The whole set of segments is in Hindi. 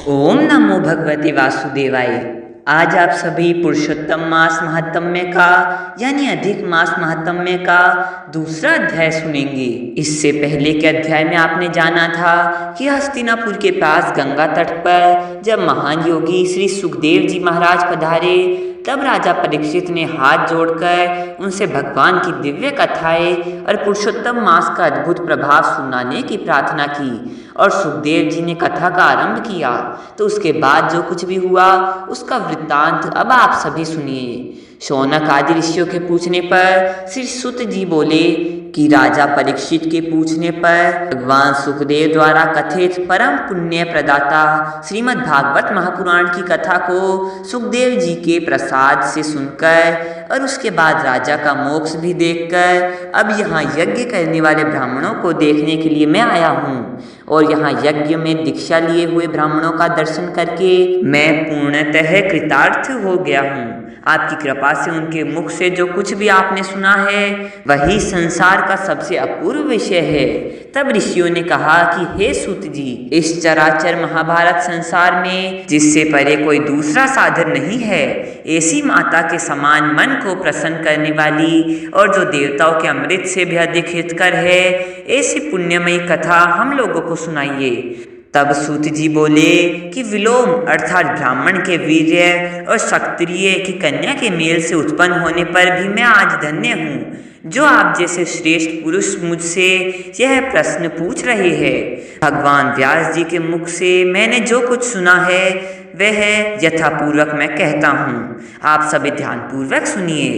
ओम नमो भगवते वासुदेवाय। आज आप सभी पुरुषोत्तम मास महात्म्य का यानी अधिक मास महात्म्य का दूसरा अध्याय सुनेंगे। इससे पहले के अध्याय में आपने जाना था कि हस्तिनापुर के पास गंगा तट पर जब महान योगी श्री सुखदेव जी महाराज पधारे, तब राजा परीक्षित ने हाथ जोड़कर उनसे भगवान की दिव्य कथाएं और पुरुषोत्तम मास का अद्भुत प्रभाव सुनाने की प्रार्थना की और सुखदेव जी ने कथा का आरंभ किया। तो उसके बाद जो कुछ भी हुआ उसका वृत्तांत अब आप सभी सुनिए। शौनक आदि ऋषियों के पूछने पर श्री सुत जी बोले कि राजा परीक्षित के पूछने पर भगवान सुखदेव द्वारा कथित परम पुण्य प्रदाता श्रीमद् भागवत महापुराण की कथा को सुखदेव जी के प्रसाद से सुनकर और उसके बाद राजा का मोक्ष भी देखकर अब यहाँ यज्ञ करने वाले ब्राह्मणों को देखने के लिए मैं आया हूँ और यहाँ यज्ञ में दीक्षा लिए हुए ब्राह्मणों का दर्शन करके मैं पूर्णतः कृतार्थ हो गया हूँ। आपकी कृपा से उनके मुख से जो कुछ भी आपने सुना है वही संसार का सबसे अपूर्व विषय है। तब ऋषियों ने कहा कि हे सूत जी, इस चराचर महाभारत संसार में जिससे परे कोई दूसरा साधन नहीं है, ऐसी माता के समान मन को प्रसन्न करने वाली और जो देवताओं के अमृत से भी अधिक हितकर है, ऐसी पुण्यमयी कथा हम लोगों को सुनाइए। तब सूत जी बोले कि विलोम अर्थात ब्राह्मण के वीर्य और क्षत्रिय की कन्या के मेल से उत्पन्न होने पर भी मैं आज धन्य हूँ जो आप जैसे श्रेष्ठ पुरुष मुझसे यह प्रश्न पूछ रहे हैं। भगवान व्यास जी के मुख से मैंने जो कुछ सुना है वह यथापूर्वक मैं कहता हूँ, आप सभी ध्यानपूर्वक सुनिए।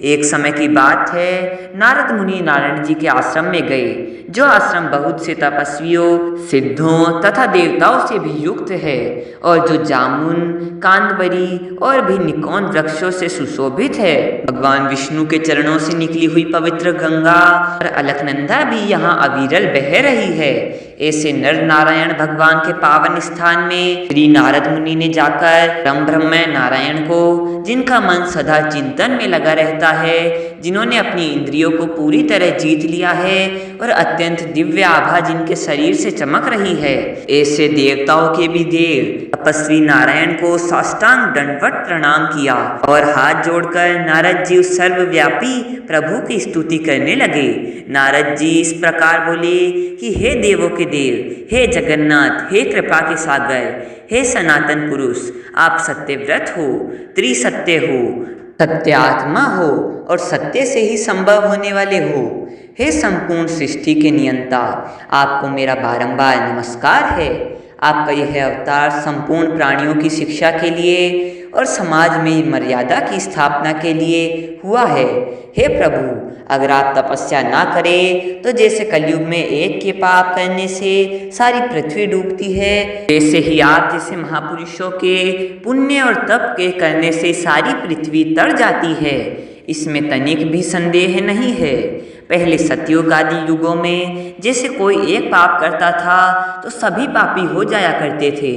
एक समय की बात है, नारद मुनि नारायण जी के आश्रम में गए, जो आश्रम बहुत से तपस्वियों, सिद्धों तथा देवताओं से भी युक्त है और जो जामुन, कांदबरी और भी निकोन वृक्षों से सुशोभित है। भगवान विष्णु के चरणों से निकली हुई पवित्र गंगा और अलकनंदा भी यहाँ अविरल बह रही है। ऐसे नर नारायण भगवान के पावन स्थान में श्री नारद मुनि ने जाकर ब्रह्म नारायण को, जिनका मन सदा चिंतन में लगा रहता है, जिन्होंने अपनी इंद्रियों को पूरी तरह जीत लिया है और अत्यंत दिव्य आभा जिनके शरीर से चमक रही है, ऐसे देवताओं के भी देव तपस्वी नारायण को साष्टांग दंडवत प्रणाम किया और हाथ जोड़कर नारद जी उस सर्वव्यापी प्रभु की स्तुति करने लगे। नारद जी इस प्रकार बोले कि हे देवों के देव, हे जगन्नाथ, हे कृपा के सागर, हे सनातन पुरुष, आप सत्यव्रत हो, त्रिसत्य हो, सत्यात्मा हो और सत्य से ही संभव होने वाले हो। हे संपूर्ण सृष्टि के नियंता, आपको मेरा बारंबार नमस्कार है। आपका यह अवतार संपूर्ण प्राणियों की शिक्षा के लिए और समाज में मर्यादा की स्थापना के लिए हुआ है। हे प्रभु, अगर आप तपस्या ना करें तो जैसे कलयुग में एक के पाप करने से सारी पृथ्वी डूबती है, वैसे ही आप जैसे महापुरुषों के पुण्य और तप के करने से सारी पृथ्वी तर जाती है। इसमें तनिक भी संदेह नहीं है। पहले सतयुग आदि युगों में जैसे कोई एक पाप करता था तो सभी पापी हो जाया करते थे।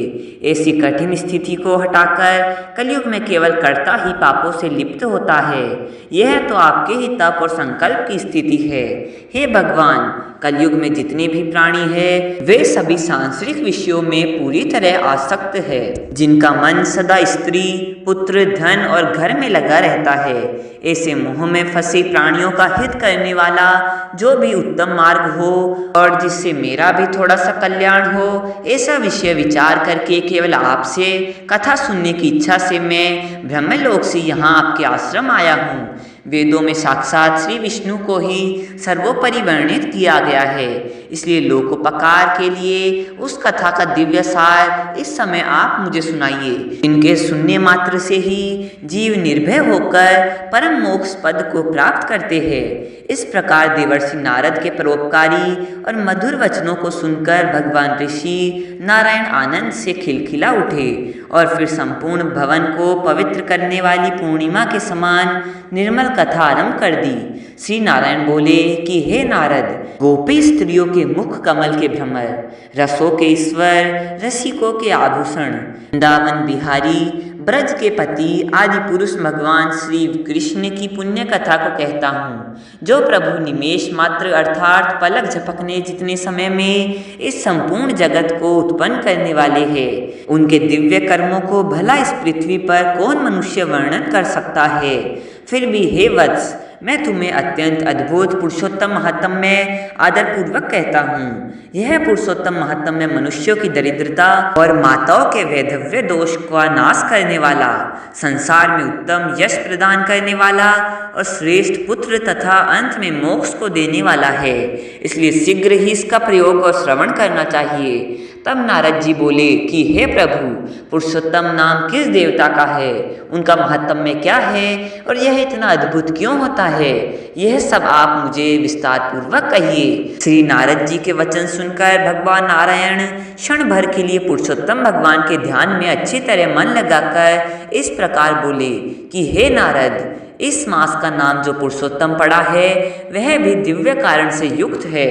ऐसी कठिन स्थिति को हटाकर कलयुग में केवल कर्ता ही पापों से लिप्त होता है। यह तो आपके ही तप और संकल्प की स्थिति है। हे भगवान, कलयुग में जितने भी प्राणी हैं वे सभी सांसारिक विषयों में पूरी तरह आसक्त है, जिनका मन सदा स्त्री, पुत्र, धन और घर में लगा रहता है। ऐसे मोह में फंसे प्राणियों का हित करने वाला जो भी उत्तम मार्ग हो और जिससे मेरा भी थोड़ा सा कल्याण हो, ऐसा विषय विचार करके केवल आपसे कथा सुनने की इच्छा से मैं ब्रह्मलोक से यहाँ आपके आश्रम आया हूँ। वेदों में साक्षात श्री विष्णु को ही सर्वोपरि वर्णित किया गया है, इसलिए लोकोपकार के लिए उस कथा का दिव्य सार इस समय आप मुझे सुनाइए। इनके सुनने मात्र से ही जीव निर्भय होकर परम मोक्ष पद को प्राप्त करते हैं। इस प्रकार देवर्षि नारद के परोपकारी और मधुर वचनों को सुनकर भगवान ऋषि नारायण आनंद से खिलखिला उठे और फिर संपूर्ण भवन को पवित्र करने वाली पूर्णिमा के समान निर्मल कथा आरंभ कर दी। श्री नारायण बोले कि हे नारद, गोपी स्त्रियों के मुख कमल के भ्रमर, रसों के ईश्वर, रसिकों के आभूषण, वृंदावन बिहारी, ब्रज के पति आदि पुरुष भगवान श्री कृष्ण की पुण्य कथा को कहता हूँ, जो प्रभु निमेष मात्र अर्थात पलक झपकने जितने समय में इस संपूर्ण जगत को उत्पन्न करने वाले हैं। उनके दिव्य कर्मों को भला इस पृथ्वी पर कौन मनुष्य वर्णन कर सकता है। फिर भी हे वत्स, मैं तुम्हें अत्यंत अद्भुत पुरुषोत्तम महात्म्य आदरपूर्वक कहता हूँ। यह पुरुषोत्तम महात्म्य मनुष्यों की दरिद्रता और माताओं के वैधव्य दोष का नाश करने वाला, संसार में उत्तम यश प्रदान करने वाला और श्रेष्ठ पुत्र तथा अंत में मोक्ष को देने वाला है। इसलिए शीघ्र ही इसका प्रयोग और श्रवण करना चाहिए। तब नारद जी बोले कि हे प्रभु, पुरुषोत्तम नाम किस देवता का है, उनका महात्म्य क्या है और यह इतना अद्भुत क्यों होता है, यह सब आप मुझे विस्तार पूर्वक कहिए। श्री नारद जी के वचन सुनकर भगवान नारायण क्षण भर के लिए पुरुषोत्तम भगवान के ध्यान में अच्छी तरह मन लगाकर इस प्रकार बोले कि हे नारद, इस मास का नाम जो पुरुषोत्तम पड़ा है वह भी दिव्य कारण से युक्त है।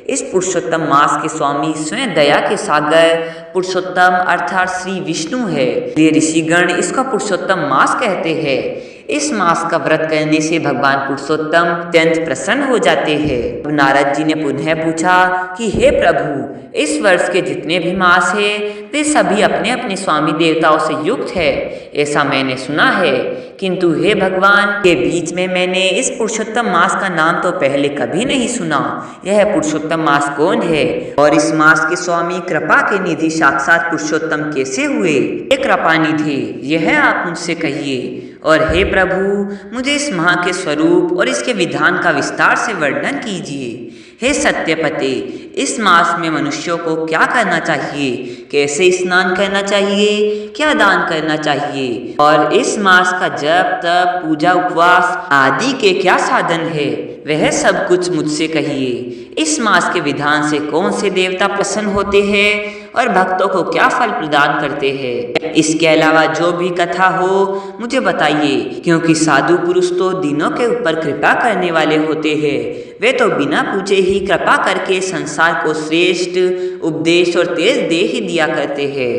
इस पुरुषोत्तम मास के स्वामी स्वयं दया के सागर पुरुषोत्तम अर्थात श्री विष्णु है। ये ऋषिगण इसका पुरुषोत्तम मास कहते हैं। इस मास का व्रत करने से भगवान पुरुषोत्तम अत्यंत प्रसन्न हो जाते हैं। नारद जी ने पुनः पूछा कि हे प्रभु, इस वर्ष के जितने भी मास है वे सभी अपने अपने स्वामी देवताओं से युक्त है, ऐसा मैंने सुना है। किंतु हे भगवान, के बीच में मैंने इस पुरुषोत्तम मास का नाम तो पहले कभी नहीं सुना। यह पुरुषोत्तम मास कौन है और इस मास के स्वामी कृपा के निधि साक्षात पुरुषोत्तम कैसे हुए? ये कृपा निधि, यह आप मुझसे कहिए। और हे प्रभु, मुझे इस माह के स्वरूप और इसके विधान का विस्तार से वर्णन कीजिए। हे सत्यपते, इस मास में मनुष्यों को क्या करना चाहिए, कैसे स्नान करना चाहिए, क्या दान करना चाहिए और इस मास का जप तप पूजा उपवास आदि के क्या साधन है, वह सब कुछ मुझसे कहिए। इस मास के विधान से कौन से देवता प्रसन्न होते हैं और भक्तों को क्या फल प्रदान करते हैं। इसके अलावा जो भी कथा हो मुझे बताइए, क्योंकि साधु पुरुष तो दिनों के ऊपर कृपा करने वाले होते हैं। वे तो बिना पूछे ही कृपा करके संसार को श्रेष्ठ उपदेश और तेज दे ही दिया करते हैं।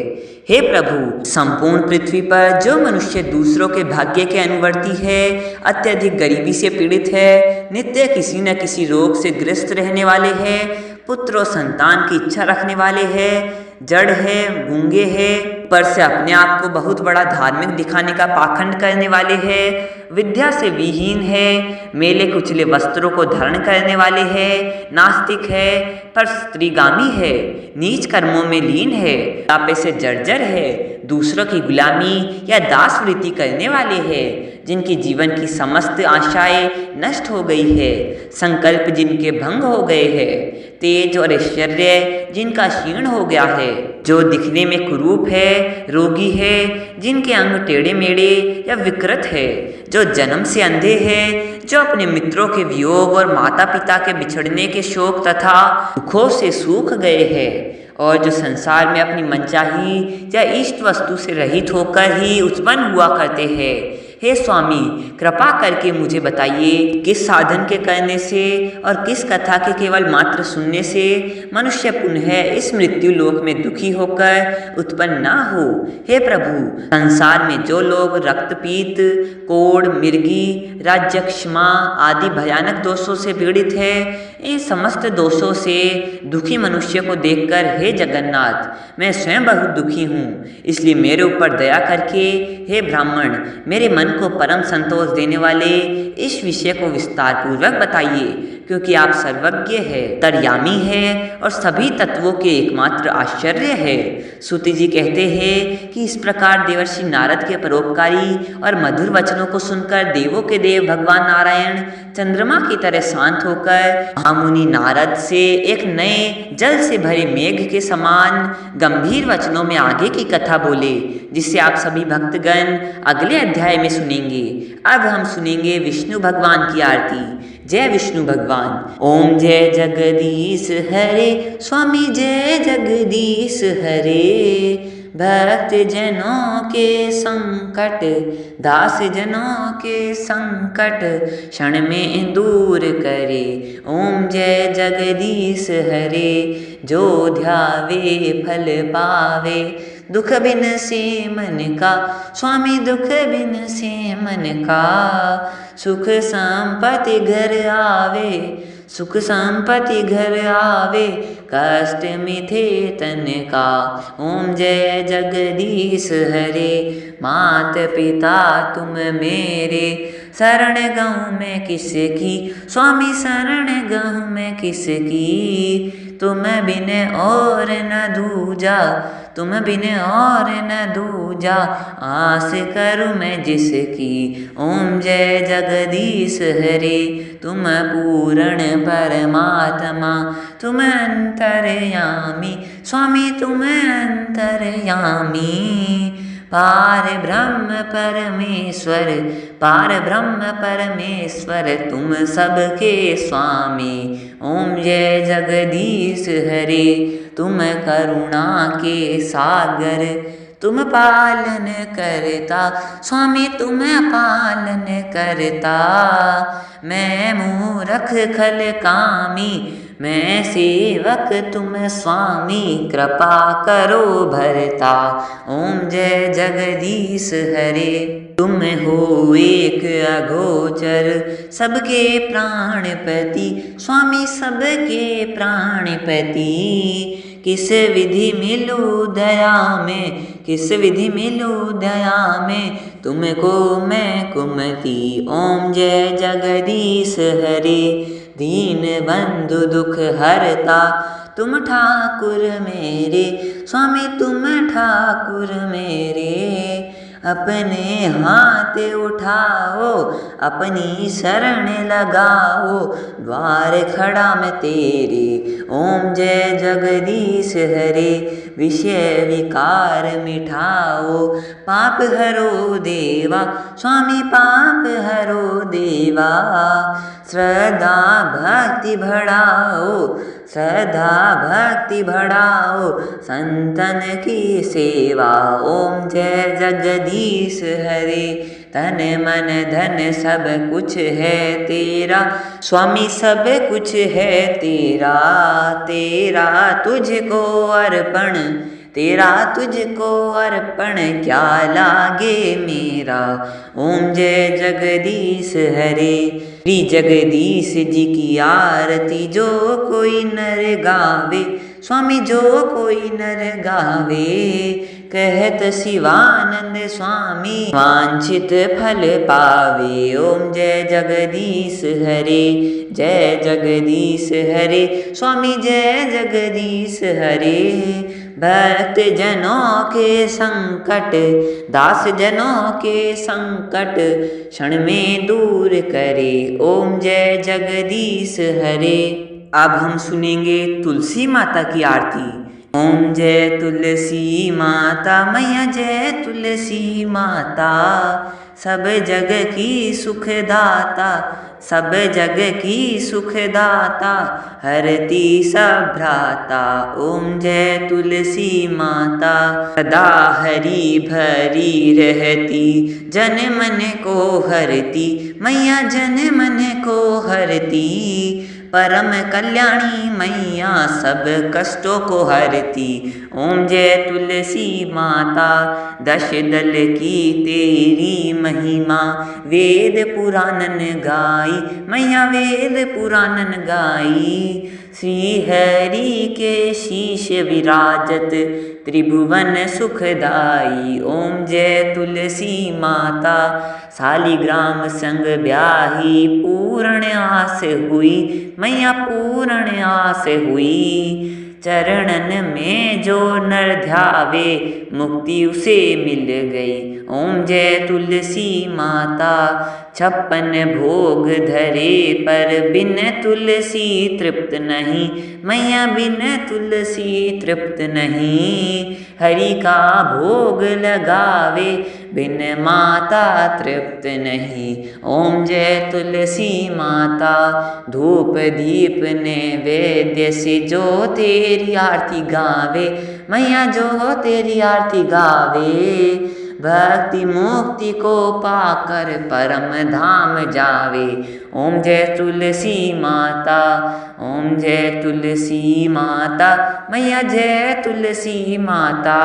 हे प्रभु, संपूर्ण पृथ्वी पर जो मनुष्य दूसरों के भाग्य के अनुवर्ती है, अत्यधिक गरीबी से पीड़ित है, नित्य किसी न किसी रोग से ग्रस्त रहने वाले हैं, पुत्र और संतान की इच्छा रखने वाले हैं, जड़ है, गूंगे हैं, पर से अपने आप को बहुत बड़ा धार्मिक दिखाने का पाखंड करने वाले हैं, विद्या से विहीन है, मेले कुचले वस्त्रों को धारण करने वाले हैं, नास्तिक है पर स्त्रीगामी है, नीच कर्मों में लीन है, तापे से जर्जर है, दूसरों की गुलामी या दास वृत्ति करने वाले हैं, जिनकी जीवन की समस्त आशाएं नष्ट हो गई है, संकल्प जिनके भंग हो गए हैं, तेज और ऐश्वर्य जिनका क्षीण हो गया है, जो दिखने में कुरूप है, रोगी है, जिनके अंग टेढ़े मेढ़े या विकृत है, जो जन्म से अंधे हैं, जो अपने मित्रों के वियोग और माता पिता के बिछड़ने के शोक तथा दुखों से सूख गए हैं, और जो संसार में अपनी मनचाही या इष्ट वस्तु से रहित होकर ही उत्पन्न हुआ करते हैं। हे स्वामी, कृपा करके मुझे बताइए, किस साधन के करने से और किस कथा के केवल मात्र सुनने से मनुष्य पुनः इस मृत्यु लोक में दुखी होकर उत्पन्न ना हो। हे प्रभु, संसार में जो लोग रक्तपीत, कोढ़, मिर्गी, राज्यक्षमा आदि भयानक दोषों से पीड़ित है, इन समस्त दोषों से दुखी मनुष्य को देखकर हे जगन्नाथ, मैं स्वयं बहुत दुखी हूँ, इसलिए मेरे ऊपर दया करके हे ब्राह्मण, मेरे मन को परम संतोष देने वाले इस विषय को विस्तार पूर्वक बताइए, क्योंकि आप सर्वज्ञ है, तर्यामी है और सभी तत्वों के एकमात्र आश्चर्य है। सूति जी कहते हैं कि इस प्रकार देवर्षि नारद के परोपकारी और मधुर वचनों को सुनकर देवों के देव भगवान नारायण चंद्रमा की तरह शांत होकर महामुनि नारद से एक नए जल से भरे मेघ के समान गंभीर वचनों में आगे की कथा बोले, जिससे आप सभी भक्तगण अगले अध्याय में सुनेंगे। अब हम सुनेंगे विष्णु भगवान की आरती। जय विष्णु भगवान। ओम जय जगदीश हरे, स्वामी जय जगदीश हरे, भक्त जनों के संकट, दास जनों के संकट क्षण में दूर करे। ओम जय जगदीश हरे, जो ध्यावे फल पावे, दुख बिन से मन का, स्वामी दुख बिन से मन का। सुख संपत्ति घर आवे, सुख संपत्ति घर आवे, कष्ट मिथे तन का। ओम जय जगदीश हरे, मात पिता तुम मेरे, शरण गहूँ मैं किसकी, स्वामी शरण गहूँ मैं किसकी। तुम बिन और न दूजा, तुम बिन और न दूजा, आस करूँ मैं जिसकी। ओम जय जगदीश हरे, तुम पूर्ण परमात्मा, तुम अंतर्यामी, स्वामी तुम अंतर्यामी। पार ब्रह्म परमेश्वर, पार ब्रह्म परमेश्वर, तुम सबके स्वामी। ओम जय जगदीश हरे, तुम करुणा के सागर, तुम पालन करता, स्वामी तुम पालन करता। मैं मूरख खल कामी, मैं सेवक तुम स्वामी, कृपा करो भरता। ओम जय जगदीश हरे, तुम हो एक अगोचर, सबके प्राणपति, स्वामी सबके प्राणपति। किस विधि मिलो दया में, किस विधि मिलो दया में, तुमको मैं कुमति। ओम जय जगदीश हरे, दीन बंधु दुख हरता, तुम ठाकुर मेरे, स्वामी तुम ठाकुर मेरे। अपने हाथ उठाओ, अपनी शरण लगाओ, द्वार खड़ा मैं तेरे। ओम जय जगदीश हरे, विषय विकार मिठाओ, पाप हरो देवा, स्वामी पाप हरो देवा। श्रद्धा भक्ति बढ़ाओ, श्रद्धा भक्ति बढ़ाओ, संतन की सेवा। ओम जय जगदीश हरे, तन मन धन सब कुछ है तेरा, स्वामी सब कुछ है तेरा। तेरा तुझको अर्पण, तेरा तुझको अर्पण, क्या लागे मेरा। ओम जय जगदीश हरे, श्री जगदीश जी की आरती जो कोई नर गावे, स्वामी जो कोई नर गावे। कहत शिवानंद स्वामी, वांछित फल पावे। ओम जय जगदीश हरे, जय जगदीश हरे, स्वामी जय जगदीश हरे। भक्त जनों के संकट, दास जनों के संकट, क्षण में दूर करे। ओम जय जगदीश हरे। अब हम सुनेंगे तुलसी माता की आरती। ओम जय तुलसी माता मैया, जय तुलसी माता, सब जग की सुखदाता, सब जग की सुखदाता, हरती सब भ्राता। ओम जय तुलसी माता, सदा हरी भरी रहती, जन मन को हरती, मैया जन मन को हरती। परम कल्याणी मैया, सब कष्टों को हरती। ओम जय तुलसी माता, दश दल की तेरी महिमा, वेद पुराणन गाई, मैया वेद पुराणन गाई। श्री हरि के शीश विराजत, त्रिभुवन सुखदाई। ओम जय तुलसी माता, शालिग्राम संग ब्याही, पूर्ण आस हुई, मैया पूर्ण आस हुई। चरणन में जो नर ध्यावे, मुक्ति उसे मिल गई। ओम जय तुलसी माता, 56 भोग धरे पर बिन तुलसी तृप्त नहीं, मैया बिन तुलसी तृप्त नहीं। हरि का भोग लगावे, बिन माता तृप्त नहीं। ओम जय तुलसी माता, धूप दीप नैवेद्य से जो तेरी आरती गावे, मैया जो तेरी आरती गावे। भक्ति मुक्ति को पाकर परम धाम जावे। ओम जय तुलसी माता, ओम जय तुलसी माता, मैया जय तुलसी माता।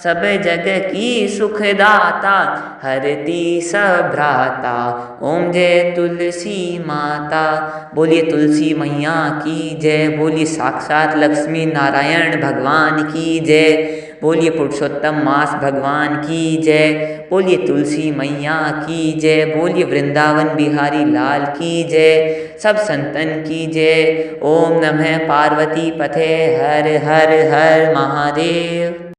सब जग की सुखदाता, हरती सब भ्राता। ओम जय तुलसी माता। बोलिए तुलसी मैया की जय, बोलिए साक्षात लक्ष्मी नारायण भगवान की जय, बोलिए पुरुषोत्तम मास भगवान की जय, बोलिए तुलसी मैया की जय, बोलिए वृंदावन बिहारी लाल की जय, सब संतन की जय। ओम नमः पार्वती पते हर हर हर महादेव।